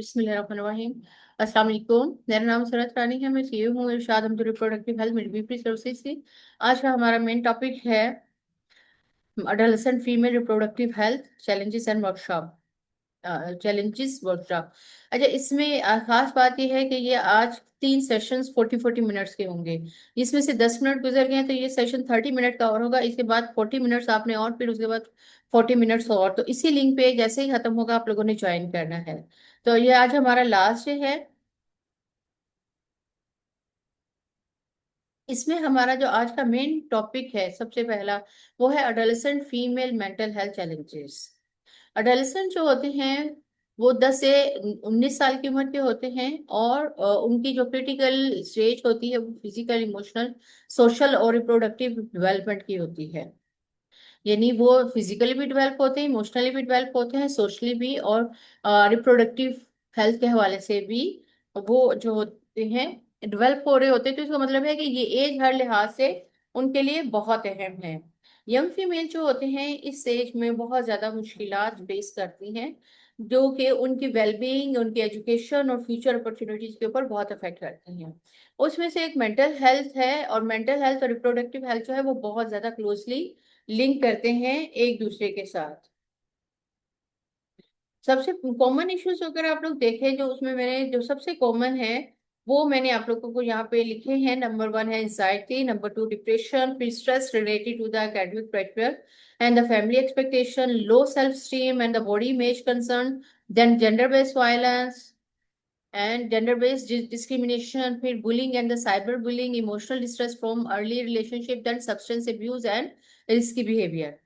बिस्मिल्लाहिर्रहमानिर्रहीम। अस्सलाम वालेकुम। मेरा नाम सरत रानी है। मैं सीईओ हूँ इरशाद हमदुल रिप्रोडक्टिव हेल्थ मिडवाइफरी सर्विसेज से। आज का हमारा मेन टॉपिक है adolescent female reproductive health challenges and workshop. Challenges workshop. अच्छा, इसमें खास बात यह है कि ये आज 3 सेशंस 40-40 मिनट्स के होंगे। इसमें से 10 मिनट गुजर गए हैं, तो ये सेशन 30 मिनट का और होगा। इसके बाद 40 मिनट्स आपने और फिर उसके बाद 40 मिनट्स और। तो इसी लिंक पे जैसे ही खत्म होगा आप लोगों ने ज्वाइन करना है। तो ये आज हमारा लास्ट डे है। इसमें हमारा जो आज का मेन टॉपिक है सबसे पहला, वो है adolescent female mental health challenges. Adolescent जो होते हैं वो 10 से 19 साल की उम्र के होते हैं, और उनकी जो क्रिटिकल स्टेज होती है वो फिजिकल, इमोशनल, सोशल और रिप्रोडक्टिव डेवलपमेंट की होती है। यानी वो फिजिकली भी डेवलप होते हैं, इमोशनली भी डेवलप होते हैं, सोशली भी, और रिप्रोडक्टिव हेल्थ के हवाले से भी वो जो होते हैं डेवलप हो रहे होते हैं। तो इसका मतलब है कि ये एज हर लिहाज से उनके लिए बहुत अहम है। यंग फीमेल जो होते हैं इस एज में बहुत ज्यादा मुश्किलात फेस करती हैं, जो कि उनकी वेलबींग, उनकी एजुकेशन और फ्यूचर अपॉर्चुनिटीज के ऊपर बहुत अफेक्ट करती हैं। उसमें से एक मेंटल हेल्थ है, और मेंटल हेल्थ और रिप्रोडक्टिव हेल्थ जो है वो बहुत ज्यादा क्लोजली लिंक करते हैं एक दूसरे के साथ। सबसे कॉमन इश्यूज अगर आप लोग देखें, जो उसमें मैंने जो सबसे कॉमन है वो मैंने आप लोगों को यहाँ पे लिखे हैं। नंबर 1 है एंजाइटी, नंबर 2 डिप्रेशन, फिर stress related to the academic pressure and the family expectation, low self esteem and the body image concern, then gender based violence and gender based discrimination, फिर bullying and the cyber bullying, emotional distress from early relationship, then substance abuse and risky behaviour.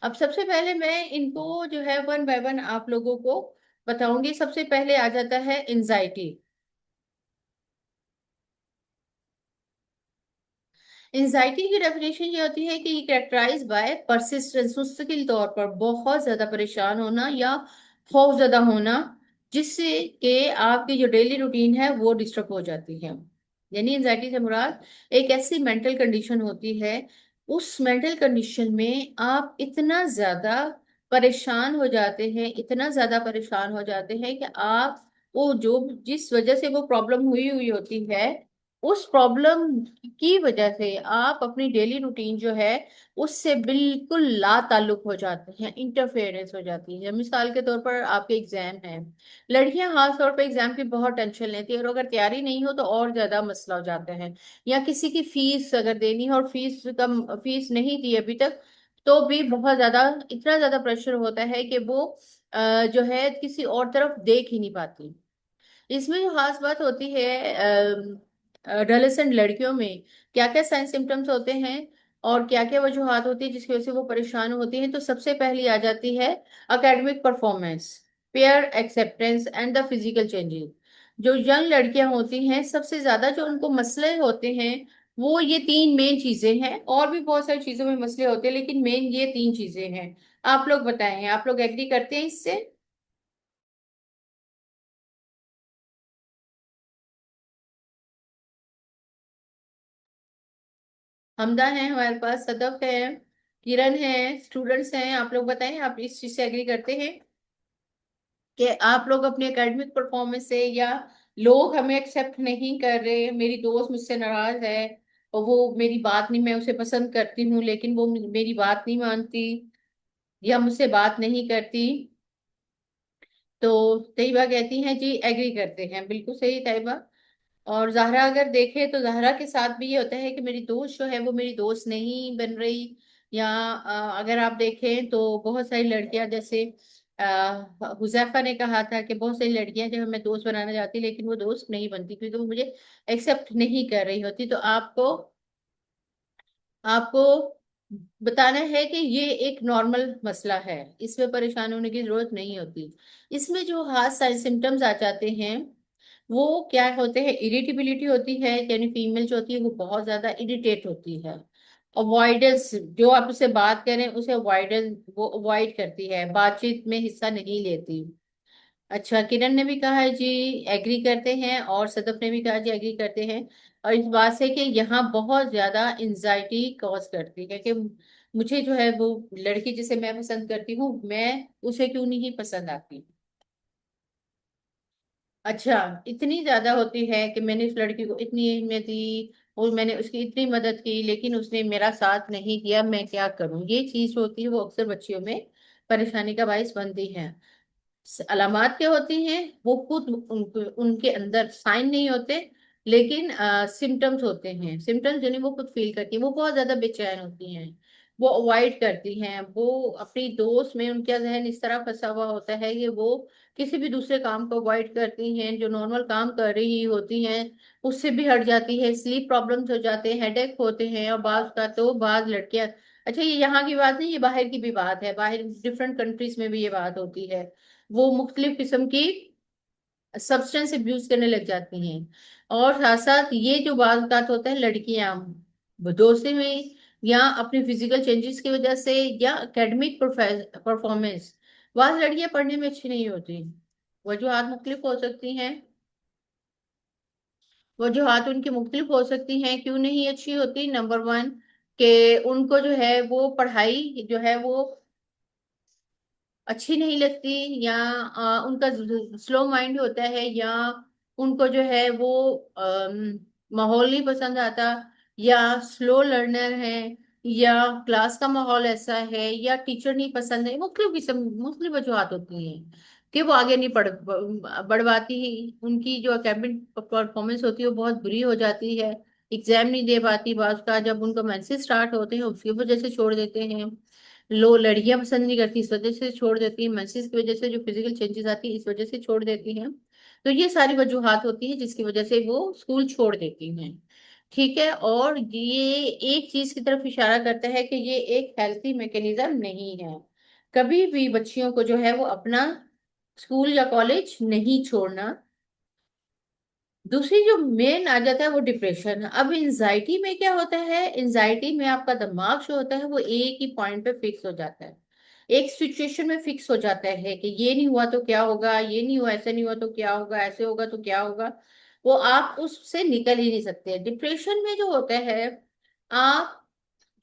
अब सबसे पहले मैं इनको जो है one by one आप लोगों को बताऊंगी। सबसे पहले आ जाता है एंजाइटी। एंजाइटी की डेफिनेशन ये होती है कि कैरेक्टराइज बाय परसिस्टेंस, मुस्तकिल तौर पर बहुत ज्यादा परेशान होना या खौफ ज्यादा होना, जिससे कि आपकी जो डेली रूटीन है वो डिस्टर्ब हो जाती है। यानी एंजाइटी से मुराद एक ऐसी मेंटल कंडीशन होती है, उस मेंटल कंडीशन में आप इतना ज्यादा परेशान हो जाते हैं, इतना ज्यादा परेशान हो जाते हैं कि आप वो जो जिस वजह से वो प्रॉब्लम हुई हुई होती है, उस प्रॉब्लम की वजह से आप अपनी डेली रूटीन जो है उससे बिल्कुल ला ताल्लुक हो जाते हैं, इंटरफेरेंस हो जाती है। मिसाल के तौर पर आपके एग्जाम है, लड़कियां खास तौर पर एग्जाम की बहुत टेंशन लेती है, और अगर तैयारी नहीं हो तो और ज्यादा मसला हो जाता है। या किसी की फीस अगर देनी है और फीस नहीं दी अभी तक, तो भी बहुत ज्यादा, इतना ज्यादा प्रेशर होता है कि वो जो है किसी और तरफ देख ही नहीं पाती। इसमें जो खास बात होती है एडोलेसेंट लड़कियों में क्या क्या साइन सिम्टम्स होते हैं और क्या क्या वजूहात होती है जिसकी वजह से वो परेशान होती हैं, तो सबसे पहली आ जाती है academic performance, pair acceptance and the physical changes. जो यंग लड़कियां होती हैं सबसे ज्यादा जो उनको मसले होते हैं वो ये 3 मेन चीजें हैं। और भी बहुत सारी चीजों में मसले होते हैं, लेकिन मेन ये 3 चीजें हैं। आप लोग बताएं, आप लोग एग्री करते हैं इससे? हमदा है हमारे पास, सदफ है, किरण है, स्टूडेंट्स हैं। आप लोग बताएं, आप इस चीज से एग्री करते हैं कि आप लोग अपने एकेडमिक परफॉर्मेंस से, या लोग हमें एक्सेप्ट नहीं कर रहे, मेरी दोस्त मुझसे नाराज है और वो मेरी बात नहीं, मैं उसे पसंद करती हूँ लेकिन वो मेरी बात नहीं मानती या मुझसे बात नहीं करती। तो तैयबा कहती हैं जी एग्री करते हैं, बिल्कुल सही तैयबा। और जहरा अगर देखे तो जहरा के साथ भी ये होता है कि मेरी दोस्त जो है वो मेरी दोस्त नहीं बन रही। या अगर आप देखें तो बहुत सारी लड़कियां, जैसे हुजैफा ने कहा था कि बहुत सारी लड़कियां जो है मैं दोस्त बनाना चाहती लेकिन वो दोस्त नहीं बनती क्योंकि वो मुझे एक्सेप्ट नहीं कर रही होती। तो आपको आपको बताना है कि ये एक नॉर्मल मसला है, इसमें परेशान होने की जरूरत नहीं होती। इसमें जो हाथ सारे सिम्टम्स आ जाते हैं वो क्या होते हैं, इरिटेबिलिटी होती है, यानी फीमेल जो होती है वो बहुत ज्यादा इरिटेट होती है। अवॉइडेंस, जो आप उससे बात करें उसे अवॉइडेंस, वो अवॉइड करती है, बातचीत में हिस्सा नहीं लेती। अच्छा, किरण ने भी कहा है जी एग्री करते हैं, और सदफ ने भी कहा जी एग्री करते हैं। और इस बात से कि यहाँ बहुत ज्यादा एंजाइटी कॉज करती है कि मुझे जो है वो लड़की जिसे मैं पसंद करती हूँ, मैं उसे क्यों नहीं पसंद आती। अच्छा, इतनी ज्यादा होती है कि मैंने उस लड़की को इतनी एज में दी और मैंने उसकी इतनी मदद की, लेकिन उसने मेरा साथ नहीं दिया, मैं क्या करूं? ये चीज होती है, वो अक्सर बच्चियों में परेशानी का बायस बनती है। अलामात क्या होती हैं? वो खुद उनके अंदर साइन नहीं होते, लेकिन सिम्टम्स होते हैं। सिम्टम्स जो नहीं वो खुद फील करती हैं, वो बहुत ज्यादा बेचैन होती हैं, वो अवॉइड करती हैं, वो अपनी दोस्त में उनका जहन इस तरह फंसा हुआ होता है कि वो किसी भी दूसरे काम को अवॉइड करती हैं, जो नॉर्मल काम कर रही होती हैं उससे भी हट जाती है। स्लीप प्रॉब्लम्स हो जाते हैं, हेडेक होते हैं, और बाज का तो बाज लड़कियां, अच्छा ये यहाँ की बात नहीं, ये बाहर की भी बात है, बाहर डिफरेंट कंट्रीज में भी ये बात होती है, वो मुख्तलिफ किस्म की सब्सटेंस अब्यूज करने लग जाती हैं। और साथ साथ ये जो बात बात होता है, लड़कियां दोस्ती में या अपनी फिजिकल चेंजेस की वजह से या एकेडमिक परफॉर्मेंस, वह लड़कियां पढ़ने में अच्छी नहीं होती। वजूहात मुख्तलिफ हो सकती हैं, वजूहात उनकी मुख्तलिफ हो सकती हैं क्यों नहीं अच्छी होती। नंबर वन, कि उनको जो है वो पढ़ाई जो है वो अच्छी नहीं लगती, या उनका स्लो माइंड होता है, या उनको जो है वो माहौल नहीं पसंद आता, या स्लो लर्नर है, या क्लास का माहौल ऐसा है, या टीचर नहीं पसंद है। मुख्तलिफ किस्म, मुख्तलिफ वजूहत होती हैं कि वो आगे नहीं बढ़वाती ही। उनकी जो एकेडमिक परफॉर्मेंस होती है वो बहुत बुरी हो जाती है, एग्जाम नहीं दे पाती, बात का जब उनका मेंसेस स्टार्ट होते हैं उसकी वजह से छोड़ देते हैं। लो लड़कियां पसंद नहीं करती, इस वजह से छोड़ देती हैं, मेंसेस की वजह से जो फिजिकल चेंजेस आती है इस वजह से छोड़ देती हैं। तो ये सारी वजूहात होती है जिसकी वजह से वो स्कूल छोड़ देती हैं। ठीक है, और ये एक चीज की तरफ इशारा करता है कि ये एक हेल्थी मैकेनिज्म नहीं है। कभी भी बच्चियों को जो है वो अपना स्कूल या कॉलेज नहीं छोड़ना। दूसरी जो मेन आ जाता है वो डिप्रेशन। अब एंजाइटी में क्या होता है, एंजाइटी में आपका दिमाग जो होता है वो एक ही पॉइंट पे फिक्स हो जाता है, एक सिचुएशन में फिक्स हो जाता है कि ये नहीं हुआ तो क्या होगा, ये नहीं हुआ, ऐसे नहीं हुआ तो क्या होगा, ऐसे होगा तो क्या होगा। वो आप उससे निकल ही नहीं सकते। डिप्रेशन में जो होता है, आप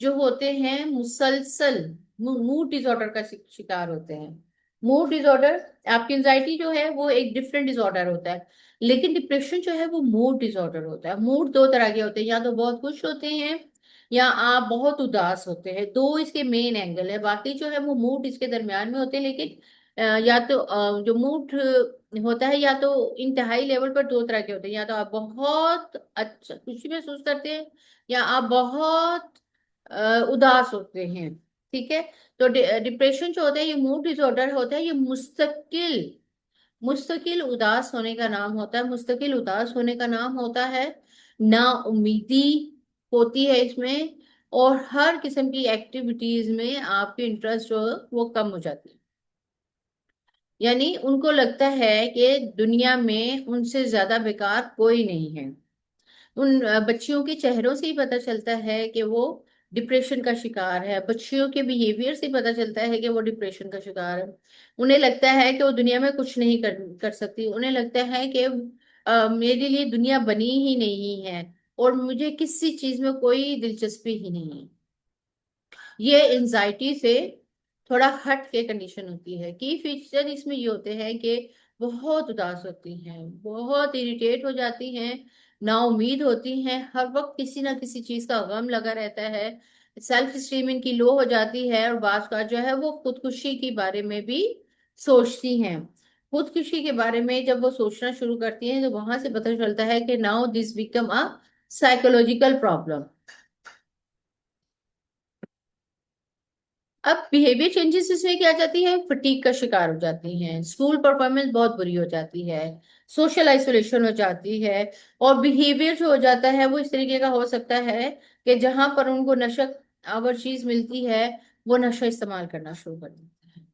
जो होते हैं मुसलसल मूड डिसऑर्डर का शिकार होते हैं। मूड डिसऑर्डर, आपकी एंजाइटी जो है वो एक डिफरेंट डिसऑर्डर होता है, लेकिन डिप्रेशन जो है वो मूड डिसऑर्डर होता है। मूड दो तरह के होते हैं, या तो बहुत खुश होते हैं या आप बहुत उदास होते हैं, दो इसके मेन एंगल है। बाकी जो है वो मूड इसके दरमियान में होते हैं, लेकिन या तो जो मूड होता है या तो इंतहाई लेवल पर दो तरह के होते हैं, या तो आप बहुत अच्छा खुशी महसूस करते हैं, या आप बहुत उदास होते हैं। ठीक है, तो डिप्रेशन जो होता है ये मूड डिसऑर्डर होता है, ये मुस्तकिल मुस्तकिल उदास होने का नाम होता है। मुस्तकिल उदास होने का नाम होता है ना उम्मीदी होती है इसमें, और हर किस्म की एक्टिविटीज में आपकी इंटरेस्ट जो है वो कम हो जाती है। यानी उनको लगता है कि दुनिया में उनसे ज्यादा बेकार कोई नहीं है। उन बच्चियों के चेहरों से ही पता चलता है कि वो डिप्रेशन का शिकार है, बच्चियों के बिहेवियर से ही पता चलता है कि वो डिप्रेशन का शिकार है। उन्हें लगता है कि वो दुनिया में कुछ नहीं कर सकती, उन्हें लगता है कि मेरे लिए दुनिया बनी ही नहीं है और मुझे किसी चीज में कोई दिलचस्पी ही नहीं है। ये एंजाइटी से थोड़ा हट के कंडीशन होती है। की फीचर इसमें ये होते हैं कि बहुत उदास होती हैं, बहुत इरिटेट हो जाती हैं, ना उम्मीद होती हैं, हर वक्त किसी ना किसी चीज का गम लगा रहता है, सेल्फ स्टीम इनकी लो हो जाती है, और बात का जो है वो खुदकुशी के बारे में भी सोचती हैं। खुदकुशी के बारे में जब वो सोचना शुरू करती हैं तो वहां से पता चलता है कि now this become a psychological problem. अब बिहेवियर चेंजेस इसमें क्या आ जाती है, फटीग का शिकार हो जाती हैं, स्कूल परफॉर्मेंस बहुत बुरी हो जाती है, सोशल आइसोलेशन हो जाती है, और बिहेवियर जो हो जाता है वो इस तरीके का हो सकता है कि जहां पर उनको नशा आवर चीज मिलती है वो नशा इस्तेमाल करना शुरू कर देते हैं।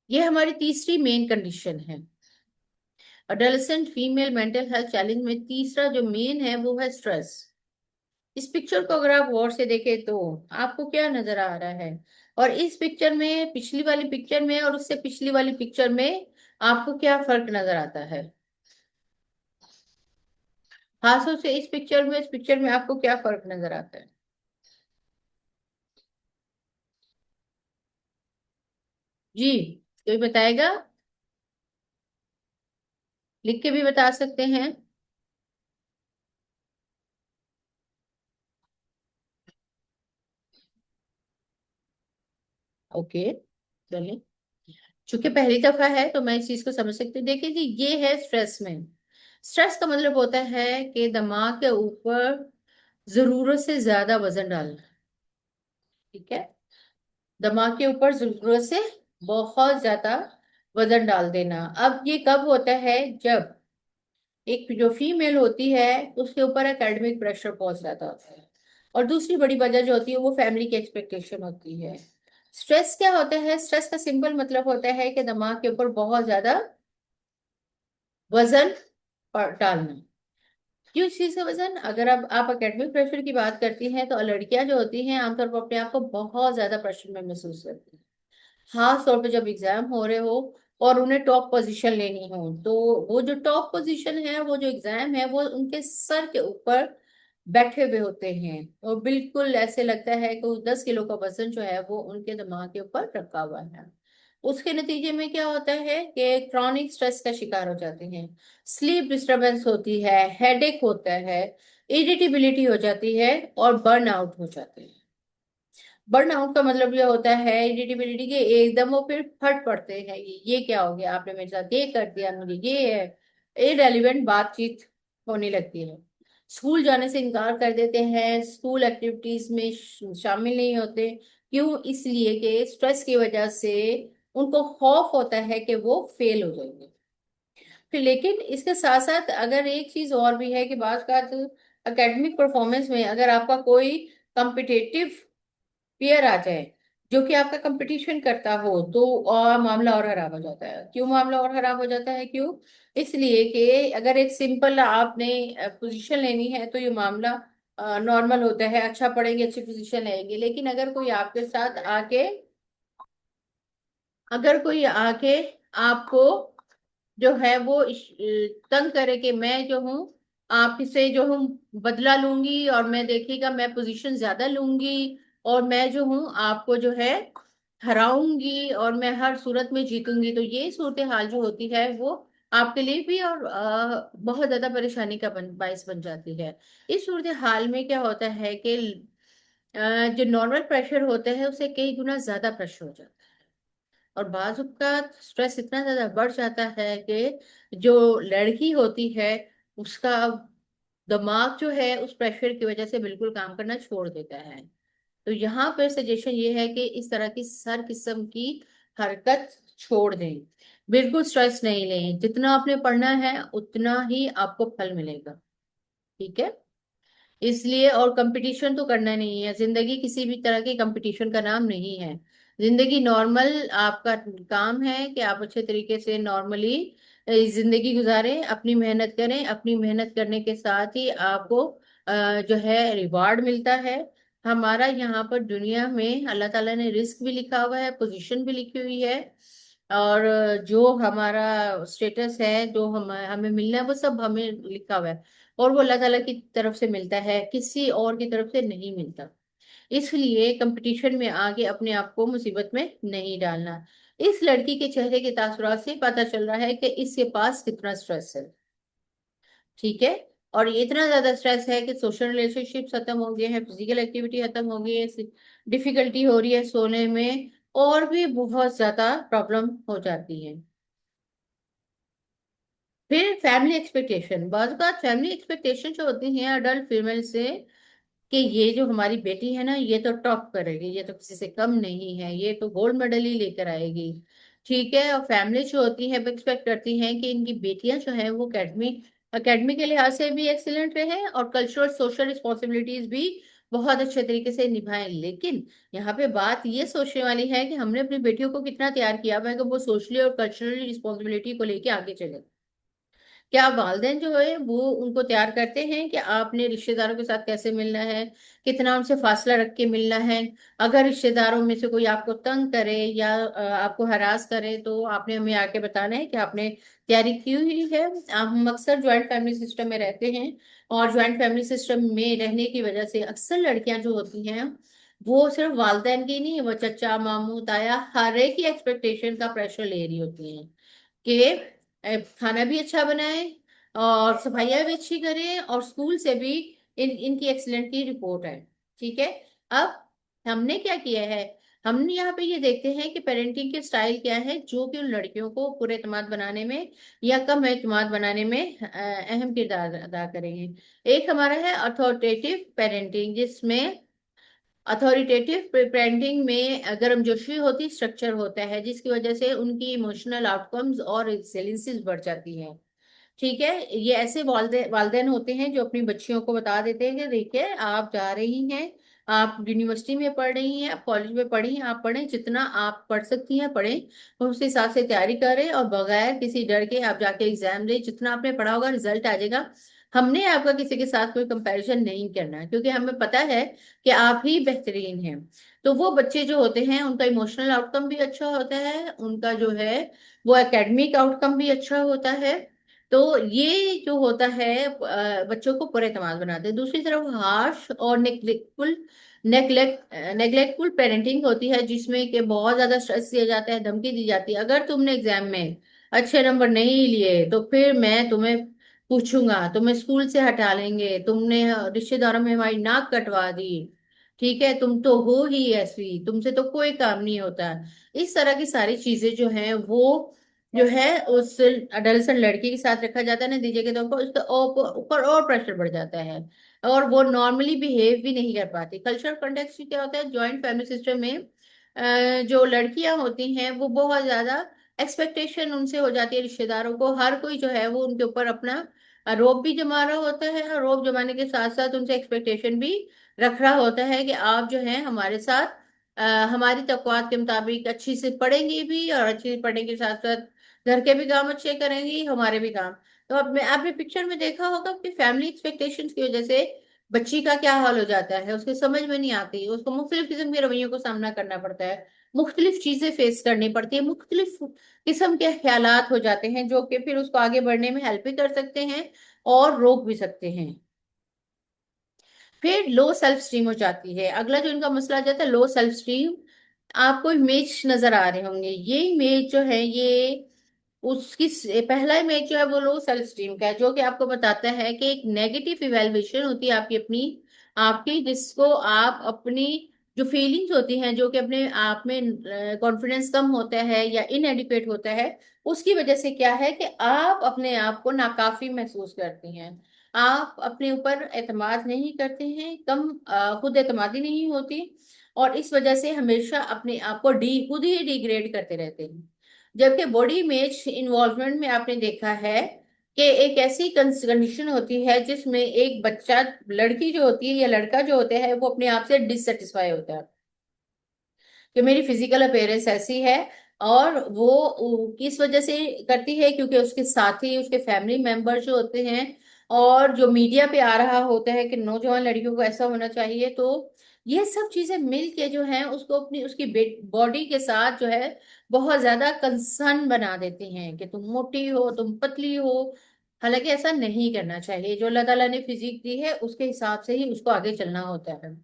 ये हमारी तीसरी मेन कंडीशन है। Adolescent female mental health challenge में तीसरा जो मेन है वो है स्ट्रेस। इस पिक्चर को अगर आप गौर से देखें तो आपको क्या नजर आ रहा है, और इस पिक्चर में, पिछली वाली पिक्चर में और उससे पिछली वाली पिक्चर में आपको क्या फर्क नजर आता है? खासतौर से इस पिक्चर में, इस पिक्चर में आपको क्या फर्क नजर आता है? जी, कोई बताएगा? लिख के भी बता सकते हैं। ओके, चलिए। चूंकि पहली दफा है तो मैं इस चीज को समझ सकती हूँ। देखिए जी, ये है स्ट्रेस में। स्ट्रेस का मतलब होता है कि दिमाग के ऊपर जरूरत से ज्यादा वजन डालना। ठीक है, दिमाग के ऊपर जरूरत से बहुत ज्यादा वजन डाल देना। अब ये कब होता है? जब एक जो फीमेल होती है उसके ऊपर एकेडमिक प्रेशर बहुत ज्यादा होता है। और दूसरी बड़ी वजह जो होती है वो फैमिली की एक्सपेक्टेशन होती है। स्ट्रेस क्या होता है? स्ट्रेस का सिंपल मतलब होता है कि दिमाग के ऊपर बहुत ज्यादा वजन डालना। क्यों इस चीज का वजन? अगर अब आप एकेडमिक प्रेशर की बात करती हैं तो लड़कियां जो होती हैं आमतौर पर अपने आप को बहुत ज्यादा प्रेशर में महसूस करती हैं। खास तौर पे जब एग्जाम हो रहे हो और उन्हें टॉप पोजीशन लेनी हो, तो वो जो टॉप पोजीशन है, वो जो एग्जाम है, वो उनके सर के ऊपर बैठे हुए होते हैं। और बिल्कुल ऐसे लगता है कि वो 10 किलो का वजन जो है वो उनके दिमाग के ऊपर रखा हुआ है। उसके नतीजे में क्या होता है कि क्रॉनिक स्ट्रेस का शिकार हो जाते हैं। स्लीप डिस्टरबेंस होती है, हेडेक होता है, इरिटेबिलिटी हो जाती है और बर्न आउट हो जाते हैं। बर्नआउट का मतलब ये होता है इरिटेबिलिटी के एकदम वो फिर फट पड़ते हैं। ये क्या हो गया, आपने मेरे साथ ये कर दिया, मुझे ये है। इरेलीवेंट बातचीत होने लगती है। स्कूल जाने से इनकार कर देते हैं, स्कूल एक्टिविटीज में शामिल नहीं होते। क्यों? इसलिए कि स्ट्रेस की वजह से उनको खौफ होता है कि वो फेल हो जाएंगे। फिर लेकिन इसके साथ साथ अगर एक चीज और भी है कि बात का एकेडमिक परफॉर्मेंस में अगर आपका कोई कम्पिटेटिव पेयर आ जाए जो कि आपका कंपटीशन करता हो, तो और मामला और खराब हो जाता है। क्यों मामला और खराब हो जाता है? क्यों? इसलिए कि अगर एक सिंपल आपने पोजीशन लेनी है तो ये मामला नॉर्मल होता है, अच्छा पढ़ेंगे अच्छी पोजीशन लेंगे। लेकिन अगर कोई आके आपको जो है वो तंग करे कि मैं जो हूँ आपसे जो हूँ बदला लूंगी और मैं देखिएगा मैं पोजीशन ज्यादा लूंगी और मैं जो हूँ आपको जो है हराऊंगी और मैं हर सूरत में जीतूंगी, तो ये सूरत हाल जो होती है वो आपके लिए भी और बहुत ज्यादा परेशानी का बायस बन जाती है। इस सूरत हाल में क्या होता है कि जो नॉर्मल प्रेशर होता है उसे कई गुना ज्यादा प्रेशर हो जाता है। और बाजू का स्ट्रेस इतना ज्यादा बढ़ जाता है कि जो लड़की होती है उसका दिमाग जो है उस प्रेशर की वजह से बिल्कुल काम करना छोड़ देता है। तो यहाँ पर सजेशन ये है कि इस तरह की हर किस्म की हरकत छोड़ दें। बिल्कुल स्ट्रेस नहीं लें, जितना आपने पढ़ना है उतना ही आपको फल मिलेगा। ठीक है, इसलिए और कंपटीशन तो करना नहीं है। जिंदगी किसी भी तरह के कंपटीशन का नाम नहीं है। जिंदगी नॉर्मल आपका काम है कि आप अच्छे तरीके से नॉर्मली जिंदगी गुजारें, अपनी मेहनत करें। अपनी मेहनत करने के साथ ही आपको जो है रिवार्ड मिलता है। हमारा यहाँ पर दुनिया में अल्लाह ताला ने रिस्क भी लिखा हुआ है, पोजीशन भी लिखी हुई है। और जो हमारा स्टेटस है, जो हम हमें मिलना है, वो सब हमें लिखा हुआ है। और वो अल्लाह ताला की तरफ से मिलता है, किसी और की तरफ से नहीं मिलता। इसलिए कंपटीशन में आगे अपने आप को मुसीबत में नहीं डालना। इस लड़की के चेहरे के तासुरात से पता चल रहा है कि इसके पास कितना स्ट्रेस है। ठीक है, और ये इतना ज्यादा स्ट्रेस है कि सोशल रिलेशनशिप खत्म हो गए हैं, फिजिकल एक्टिविटी खत्म हो गई है, डिफिकल्टी हो रही है सोने में, और भी बहुत ज्यादा प्रॉब्लम हो जाती है। फिर फैमिली एक्सपेक्टेशन, बात बात फैमिली एक्सपेक्टेशन जो होती हैं अडल्ट फीमेल से कि ये जो हमारी बेटी है ना ये तो टॉप करेगी, ये तो किसी से कम नहीं है, ये तो गोल्ड मेडल ही लेकर आएगी। ठीक है, और फैमिली जो होती है वो एक्सपेक्ट करती हैं कि इनकी बेटियां जो है वो एकेडमी के लिहाज से भी एक्सीलेंट रहे और कल्चरल सोशल रिस्पॉन्सिबिलिटीज भी बहुत अच्छे तरीके से निभाएं। लेकिन यहाँ पे बात ये सोचने वाली है कि हमने अपनी बेटियों को कितना तैयार किया हुआ है कि वो सोशली और कल्चरली रिस्पॉन्सिबिलिटी को लेके आगे चले। क्या वालिदैन जो है वो उनको तैयार करते हैं कि आपने रिश्तेदारों के साथ कैसे मिलना है, कितना उनसे फासला रख के मिलना है। अगर रिश्तेदारों में से कोई आपको तंग करे या आपको हरास करे तो आपने हमें आके बताना है कि आपने तैयारी की हुई है। हम अक्सर ज्वाइंट फैमिली सिस्टम में रहते हैं और ज्वाइंट फैमिली सिस्टम में रहने की वजह से अक्सर लड़कियां जो होती हैं वो सिर्फ वालिदैन की नहीं, वो चचा मामू ताया हर एक की एक्सपेक्टेशन का प्रेशर ले रही होती हैं खाना भी अच्छा बनाए और सफाइयाँ भी अच्छी करें और स्कूल से भी इनकी एक्सीलेंट की रिपोर्ट है। ठीक है। अब हमने क्या किया है, हमने यहाँ पे ये देखते हैं कि पेरेंटिंग के स्टाइल क्या है जो कि उन लड़कियों को पूरे एतमाद बनाने में या कम एतमाद बनाने में अहम किरदार अदा करेंगे। एक हमारा है अथॉरिटेटिव पेरेंटिंग, जिसमें अथॉरिटेटिव पेरेंटिंग में गर्मजोशी होती स्ट्रक्चर होता है, जिसकी वजह से उनकी इमोशनल आउटकम्स और रिसिलियंस बढ़ जाती है। ठीक है। ये ऐसे वालदेन होते हैं जो अपनी बच्चियों को बता देते हैं कि देखिए आप जा रही हैं, आप यूनिवर्सिटी में पढ़ रही हैं, आप कॉलेज में पढ़ी हैं, आप पढ़ें जितना आप पढ़ सकती हैं पढ़ें, और उस हिसाब से तैयारी करें और बगैर किसी डर के आप जाके एग्जाम दें, जितना आपने पढ़ा होगा रिजल्ट आ जाएगा। हमने आपका किसी के साथ कोई कंपैरिजन नहीं करना है, क्योंकि हमें पता है कि आप ही बेहतरीन हैं। तो वो बच्चे जो होते हैं उनका इमोशनल आउटकम भी अच्छा होता है, उनका जो है वो एकेडमिक आउटकम भी अच्छा होता है। तो ये जो होता है बच्चों को पुरएतमाद बनाते हैं। दूसरी तरफ हार्श और नेग्लेक्टफुल पेरेंटिंग होती है, जिसमें कि बहुत ज्यादा स्ट्रेस दिया जाता है, धमकी दी जाती है, अगर तुमने एग्जाम में अच्छे नंबर नहीं लिए तो फिर मैं तुम्हें पूछूंगा, तुम्हें स्कूल से हटा लेंगे, तुमने रिश्तेदारों में हमारी नाक कटवा दी, ठीक है, तुम तो हो ही ऐसी, तुमसे तो कोई काम नहीं होता। इस तरह की सारी चीजें जो है वो जो है उस अडल्ट लड़की के साथ रखा जाता है, नतीजे के तौर पर उसके ऊपर और प्रेशर बढ़ जाता है और वो नॉर्मली बिहेव भी नहीं कर पाती। कल्चरल कंटेक्स्ट क्या होता है, जॉइंट फैमिली सिस्टम में जो लड़कियां होती हैं वो बहुत ज्यादा एक्सपेक्टेशन उनसे हो जाती है, रिश्तेदारों को हर कोई जो है वो उनके ऊपर अपना रोब भी जमा रहा होता है, और रोब जमाने के साथ साथ उनसे एक्सपेक्टेशन भी रख रहा होता है कि आप जो है हमारे साथ अ, हमारी तौक़ात के मुताबिक अच्छी से पढ़ेंगी भी, और अच्छी से पढ़ने के साथ साथ घर के भी काम अच्छे करेंगी, हमारे भी काम। तो अब मैं आपने पिक्चर में देखा होगा कि फैमिली एक्सपेक्टेशंस की वजह से बच्ची का क्या हाल हो जाता है, उसके समझ में नहीं आती, उसको मुख्तलिफ किस्म के रवैयों को सामना करना पड़ता है, मुख्तलिफ चीजें फेस करनी पड़ती है, मुख्तलिफ किस्म के ख्यालात हो जाते हैं जो कि फिर उसको आगे बढ़ने में हेल्प भी कर सकते हैं और रोक भी सकते हैं। फिर लो सेल्फ स्टीम हो जाती है, अगला जो इनका मसला आ जाता है लो सेल्फ स्टीम। आपको इमेज नजर आ रहे होंगे, ये इमेज जो है ये पहला इमेज जो है वो लो सेल्फ स्टीम का है, जो कि आपको बताता है कि एक नेगेटिव इवेल्युएशन होती है आपकी अपनी, आपकी, जिसको आप अपनी जो फीलिंग्स होती हैं, जो कि अपने आप में कॉन्फिडेंस कम होता है या इनएडिक्वेट होता है, उसकी वजह से क्या है कि आप अपने आप को नाकाफी महसूस करती हैं, आप अपने ऊपर एतमाद नहीं करते हैं, कम खुद एतमादी नहीं होती, और इस वजह से हमेशा अपने आप को खुद ही डिग्रेड करते रहते हैं। जबकि बॉडी इमेज इन्वॉल्वमेंट में आपने देखा है कि एक ऐसी कंडीशन होती है जिसमें एक बच्चा, लड़की जो होती है या लड़का जो होता है वो अपने आप से डिससेटिस्फाई होता है कि मेरी फिजिकल अपीयरेंस ऐसी है, और वो किस वजह से करती है, क्योंकि उसके साथी उसके फैमिली मेंबर जो होते हैं और जो मीडिया पे आ रहा होता है कि नौजवान लड़कियों को ऐसा होना चाहिए, तो ये सब चीजें मिल के जो है उसको अपनी उसकी बॉडी के साथ जो है बहुत ज्यादा कंसर्न बना देती हैं कि तुम मोटी हो, तुम पतली हो। हालांकि ऐसा नहीं करना चाहिए, जो अल्लाह ताला ने फिजिक दी है उसके हिसाब से ही उसको आगे चलना होता है।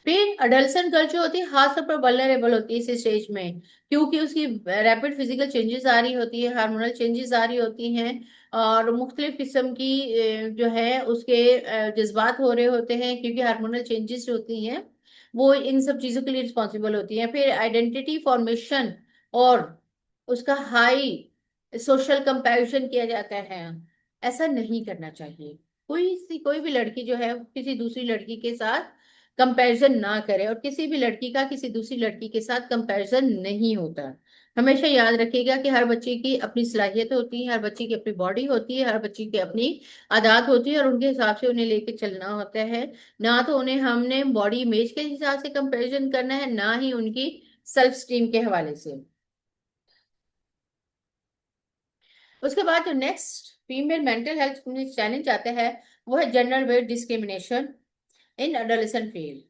फिर अडल्सन गर्ल जो होती है खास तौर पर वल्नरेबल होती है इस स्टेज में, क्योंकि उसकी रैपिड फिजिकल चेंजेस आ रही होती है, हार्मोनल चेंजेस आ रही होती हैं, और मुख्तलिफ किस्म की जो है उसके जज्बात हो रहे होते हैं, क्योंकि हार्मोनल चेंजेस जो होती हैं वो इन सब चीज़ों के लिए रिस्पॉन्सिबल होती हैं। फिर आइडेंटिटी फॉर्मेशन और उसका हाई सोशल कंपैरिजन किया जाता है, ऐसा नहीं करना चाहिए। कोई भी लड़की जो है किसी दूसरी लड़की के साथ कंपैरिजन ना करे, और किसी भी लड़की का किसी दूसरी लड़की के साथ कंपैरिजन नहीं होता। हमेशा याद रखिएगा कि हर बच्चे की अपनी सलाहियत होती है, हर बच्चे की अपनी बॉडी होती है, हर बच्चे की अपनी आदत होती है, और उनके हिसाब से उन्हें लेके चलना होता है। ना तो उन्हें हमने बॉडी इमेज के हिसाब से कंपैरिजन करना है, ना ही उनकी सेल्फ स्टीम के हवाले से। उसके बाद जो next female mental health challenge आता है वो है gender based discrimination in adolescent field.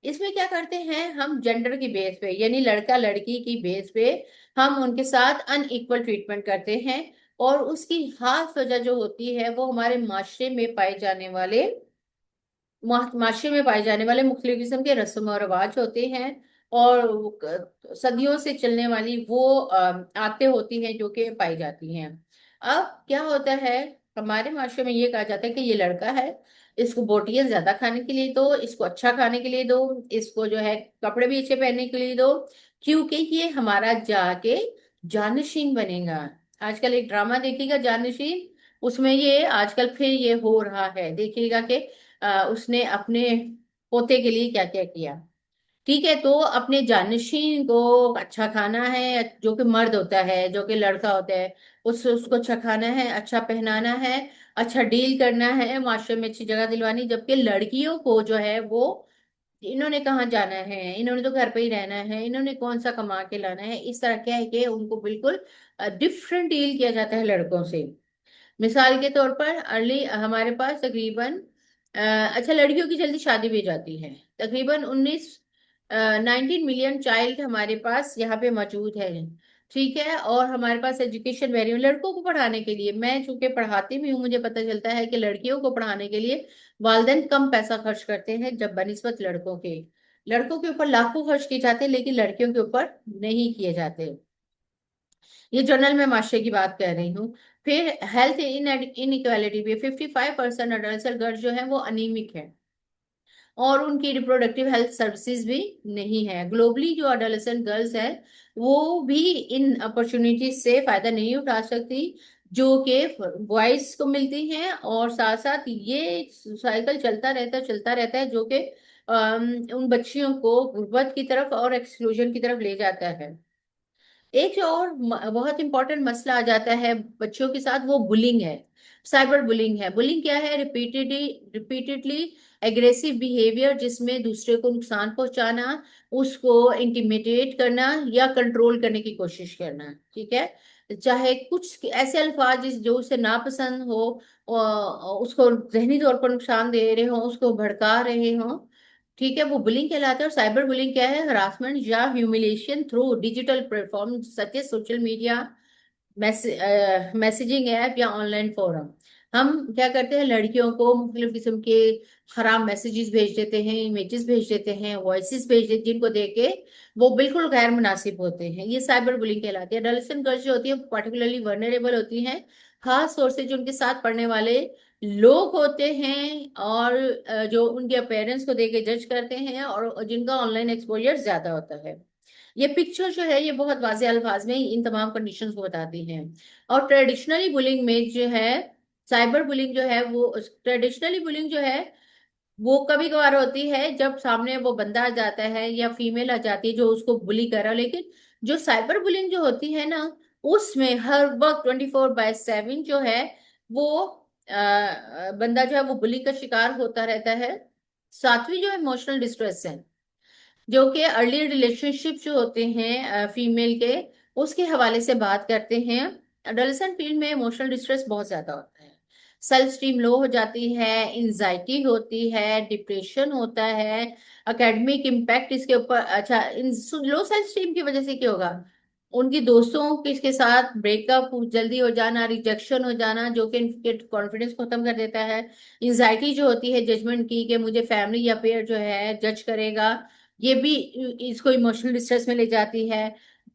इसमें क्या करते हैं हम, जेंडर की बेस पे यानी लड़का लड़की की बेस पे हम उनके साथ अनइक्वल ट्रीटमेंट करते हैं, और उसकी खास वजह जो होती है वो हमारे माशरे में पाए जाने वाले मुख्तलिफ किस्म के रस्म और रिवाज होते हैं, और सदियों से चलने वाली वो आते होती हैं जो कि पाई जाती हैं। अब क्या होता है, हमारे माशरे में ये कहा जाता है कि ये लड़का है, इसको बोटियां ज्यादा खाने के लिए दो, इसको अच्छा खाने के लिए दो, इसको जो है कपड़े भी अच्छे पहनने के लिए दो, क्योंकि ये हमारा जाके जानशीन बनेगा। आजकल एक ड्रामा देखिएगा जानशीन, उसमें ये आजकल फिर ये हो रहा है, देखिएगा कि उसने अपने पोते के लिए क्या क्या किया। ठीक है, तो अपने जानशीन को अच्छा खाना है, जो कि मर्द होता है, जो कि लड़का होता है, उसको अच्छा खाना है, अच्छा पहनाना है, अच्छा डील करना है, माशरे में अच्छी जगह दिलवानी। जबकि लड़कियों को जो है वो, इन्होंने कहाँ जाना है, इन्होंने तो घर पे ही रहना है, इन्होंने कौन सा कमा के लाना है, इस तरह क्या है कि उनको बिल्कुल डिफरेंट डील किया जाता है लड़कों से। मिसाल के तौर पर अर्ली हमारे पास तकरीबन अच्छा, लड़कियों की जल्दी शादी भी हो जाती है, तकरीबन 19 मिलियन चाइल्ड हमारे पास यहाँ पे मौजूद है। ठीक है, और हमारे पास एजुकेशन वैल्यू, लड़कों को पढ़ाने के लिए, मैं चूंकि पढ़ाती भी हूँ, मुझे पता चलता है कि लड़कियों को पढ़ाने के लिए वालिदैन कम पैसा खर्च करते हैं जब बनिस्बत लड़कों के। लड़कों के ऊपर लाखों खर्च किए जाते हैं, लेकिन लड़कियों के ऊपर नहीं किए जाते। ये जनरल में माशरे की बात कर रही हूँ। फिर हेल्थ इन इक्वालिटी भी, 55% अडल्ट गर्ल्स जो है वो अनीमिक है, और उनकी रिप्रोडक्टिव हेल्थ सर्विसेज भी नहीं है। ग्लोबली जो अडोलेसेंट गर्ल्स है वो भी इन अपॉर्चुनिटीज से फायदा नहीं उठा सकती जो कि बॉयज को मिलती हैं, और साथ साथ ये साइकिल चलता रहता है, जो कि उन बच्चियों को गुर्बत की तरफ और एक्सक्लूजन की तरफ ले जाता है। एक जो और बहुत इंपॉर्टेंट मसला आ जाता है बच्चों के साथ, वो बुलिंग है, साइबर बुलिंग है। बुलिंग क्या है? रिपीटेडली एग्रेसिव बिहेवियर, जिसमें दूसरे को नुकसान पहुंचाना, उसको इंटिमिडेट करना या कंट्रोल करने की कोशिश करना। ठीक है, चाहे कुछ ऐसे अल्फाज जो उसे नापसंद हो, उसको जहनी तौर पर नुकसान दे रहे हो, उसको भड़का रहे हो, ठीक है, वो बुलिंग कहलाता है। और साइबर बुलिंग क्या है? हरासमेंट या humiliation through digital platform such as social media, messaging app या ऑनलाइन फोरम। हम क्या करते हैं, लड़कियों को मुख्तलिफ किस्म के खराब मैसेजेस भेज देते हैं, इमेजेस भेज देते हैं, वॉइसेस भेज देते हैं, जिनको देख के वो बिल्कुल गैर मुनासिब होते हैं। ये साइबर बुलिंग कहलाती है। एडोलेसेंट गर्ल्स जो होती है पर्टिकुलरली वर्नरेबल होती हैं, खास तौर से जो उनके साथ पढ़ने वाले लोग होते हैं, और जो उनके पेरेंट्स को देख के जज करते हैं, और जिनका ऑनलाइन एक्सपोजर ज्यादा होता है। ये पिक्चर जो है ये बहुत वाज़ेह अल्फाज में इन तमाम कंडीशंस को बताती हैं। और ट्रेडिशनली बुलिंग में जो है, साइबर बुलिंग जो है, वो ट्रेडिशनली बुलिंग जो है वो कभी कभार होती है जब सामने वो बंदा आ जाता है या फीमेल आ जाती है जो उसको बुली कर रहा है। लेकिन जो साइबर बुलिंग जो होती है ना, उसमें हर वक्त 24/7 जो है वो बंदा जो है वो बुली का शिकार होता रहता है। सातवीं जो इमोशनल डिस्ट्रेस है, जो कि अर्ली रिलेशनशिप जो होते हैं फीमेल के, उसके हवाले से बात करते हैं। अडोलेसेंट फील्ड में इमोशनल डिस्ट्रेस बहुत ज्यादा होता है, सेल्फ स्टीम लो हो जाती है, एंजाइटी होती है, डिप्रेशन होता है, एकेडमिक इम्पैक्ट इसके ऊपर। अच्छा, इन लो सेल्फ स्टीम की वजह से क्या होगा? उनकी दोस्तों के साथ ब्रेकअप जल्दी हो जाना, रिजेक्शन हो जाना, जो कि इनके कॉन्फिडेंस को खत्म कर देता है। एंजाइटी जो होती है जजमेंट की, कि मुझे फैमिली या पेयर जो है जज करेगा, ये भी इसको इमोशनल डिस्ट्रेस में ले जाती है।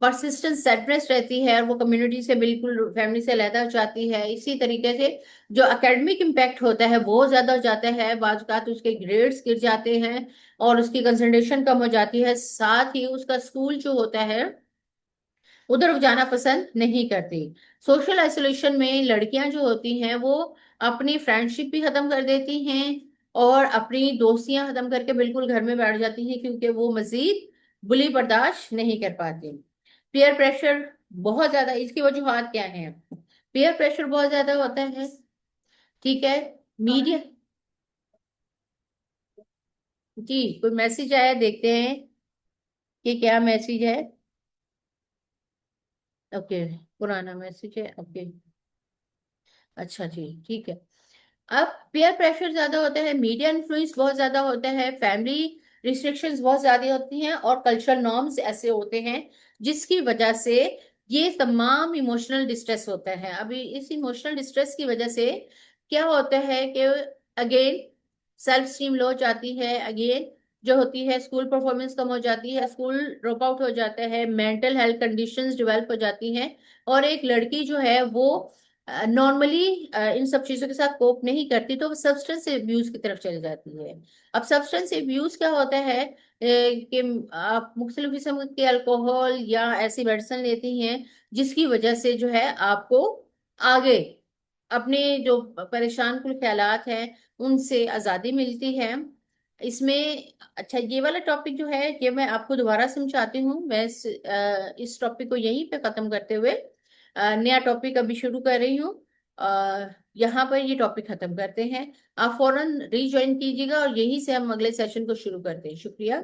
परसिस्टेंट सैडनेस रहती है, और वो कम्युनिटी से बिल्कुल, फैमिली से अलग हो जाती है। इसी तरीके से जो एकेडमिक इम्पैक्ट होता है वो ज्यादा हो जाता है, बाज़ औक़ात उसके ग्रेड्स गिर जाते हैं, और उसकी कंसंट्रेशन कम हो जाती है। साथ ही उसका स्कूल जो होता है उधर वो जाना पसंद नहीं करती। सोशल आइसोलेशन में लड़कियां जो होती हैं वो अपनी फ्रेंडशिप भी खत्म कर देती हैं, और अपनी दोस्तियां खत्म करके बिल्कुल घर में बैठ जाती हैं, क्योंकि वो मजीद बुली बर्दाश्त नहीं कर पाती। पीयर प्रेशर बहुत ज्यादा, इसकी वजूहात क्या है? पीयर प्रेशर बहुत ज्यादा होता है। ठीक है, मीडिया। जी, कोई मैसेज आया, देखते हैं कि क्या मैसेज है। ओके, पुराना मैसेज है। ओके, अच्छा जी, ठीक है। अब पीयर प्रेशर ज्यादा होता है, मीडिया इन्फ्लुएंस बहुत ज्यादा होता है, फैमिली रिस्ट्रिक्शंस बहुत ज्यादा होती हैं, और कल्चरल नॉर्म्स ऐसे होते हैं जिसकी वजह से ये तमाम इमोशनल डिस्ट्रेस होता है। अभी इस इमोशनल डिस्ट्रेस की वजह से क्या होता है कि अगेन सेल्फ स्टीम लो हो जाती है, अगेन जो होती है स्कूल परफॉर्मेंस कम हो जाती है, स्कूल ड्रॉप आउट हो जाता है, मेंटल हेल्थ कंडीशंस डेवलप हो जाती हैं, और एक लड़की जो है वो नॉर्मली इन सब चीजों के साथ कोप नहीं करती तो वो सब्सटेंस एब्यूज की तरफ चली जाती है। अब सब्सटेंस एब्यूज क्या होता है कि आप मुख्तलिफ किस्म के अल्कोहल या ऐसी मेडिसिन लेती हैं जिसकी वजह से जो है आपको आगे अपने जो परेशान कुल ख्यालात हैं उनसे आज़ादी मिलती है इसमें। अच्छा, ये वाला टॉपिक जो है ये मैं आपको दोबारा समझाती हूँ। मैं इस टॉपिक को यहीं पे ख़त्म करते हुए नया टॉपिक अभी शुरू कर रही हूँ। यहाँ पर ये टॉपिक ख़त्म करते हैं। आप फौरन रीज्वाइन कीजिएगा और यहीं से हम अगले सेशन को शुरू करते हैं। शुक्रिया।